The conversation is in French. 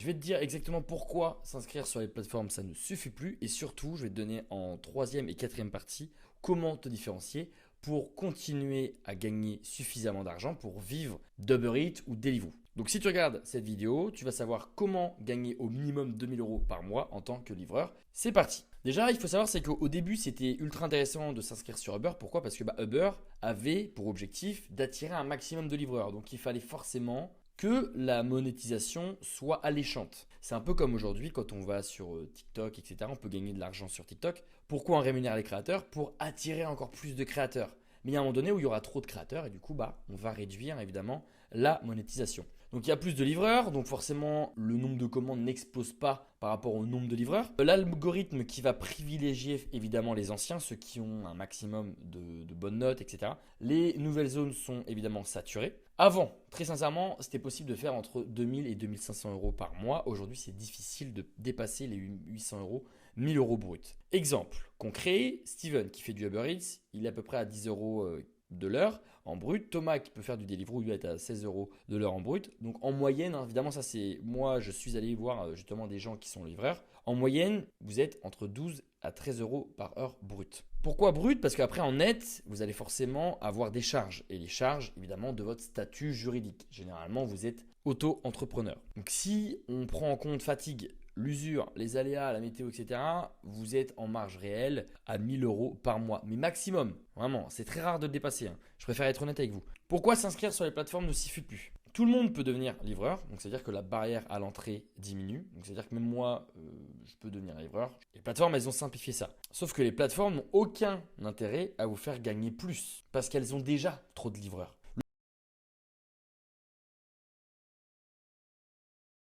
Je vais te dire exactement pourquoi s'inscrire sur les plateformes, ça ne suffit plus. Et surtout, je vais te donner en troisième et quatrième partie comment te différencier pour continuer à gagner suffisamment d'argent pour vivre d'Uber Eats ou Deliveroo. Donc si tu regardes cette vidéo, tu vas savoir comment gagner au minimum 2000 euros par mois en tant que livreur. C'est parti. Déjà, il faut savoir, c'est qu'au début, c'était ultra intéressant de s'inscrire sur Uber. Pourquoi? Parce que Uber avait pour objectif d'attirer un maximum de livreurs. Donc il fallait forcément que la monétisation soit alléchante. C'est un peu comme aujourd'hui quand on va sur TikTok, etc. On peut gagner de l'argent sur TikTok. Pourquoi on rémunère les créateurs? Pour attirer encore plus de créateurs. Mais il y a un moment donné où il y aura trop de créateurs et du coup, on va réduire évidemment la monétisation. Donc il y a plus de livreurs, donc forcément le nombre de commandes n'explose pas par rapport au nombre de livreurs. L'algorithme qui va privilégier évidemment les anciens, ceux qui ont un maximum de bonnes notes, etc. Les nouvelles zones sont évidemment saturées. Avant, très sincèrement, c'était possible de faire entre 2000 et 2500 euros par mois. Aujourd'hui, c'est difficile de dépasser les 800 euros, 1000 euros brut. Exemple concret, Steven qui fait du Uber Eats, il est à peu près à 10 euros de l'heure en brut. Thomas qui peut faire du Deliveroo, lui est à 16 euros de l'heure en brut. Donc en moyenne, évidemment, ça c'est moi, je suis allé voir justement des gens qui sont livreurs. En moyenne, vous êtes entre 12 à 13 euros par heure brut. Pourquoi brut? Parce qu'après en net, vous allez forcément avoir des charges. Et les charges, évidemment, de votre statut juridique. Généralement, vous êtes auto-entrepreneur. Donc si on prend en compte fatigue, l'usure, les aléas, la météo, etc., vous êtes en marge réelle à 1000 euros par mois. Mais maximum, vraiment, c'est très rare de le dépasser. Je préfère être honnête avec vous. Pourquoi s'inscrire sur les plateformes ne suffit plus? Tout le monde peut devenir livreur, donc c'est-à-dire que la barrière à l'entrée diminue. Donc c'est-à-dire que même moi, je peux devenir livreur. Les plateformes, elles ont simplifié ça. Sauf que les plateformes n'ont aucun intérêt à vous faire gagner plus, parce qu'elles ont déjà trop de livreurs.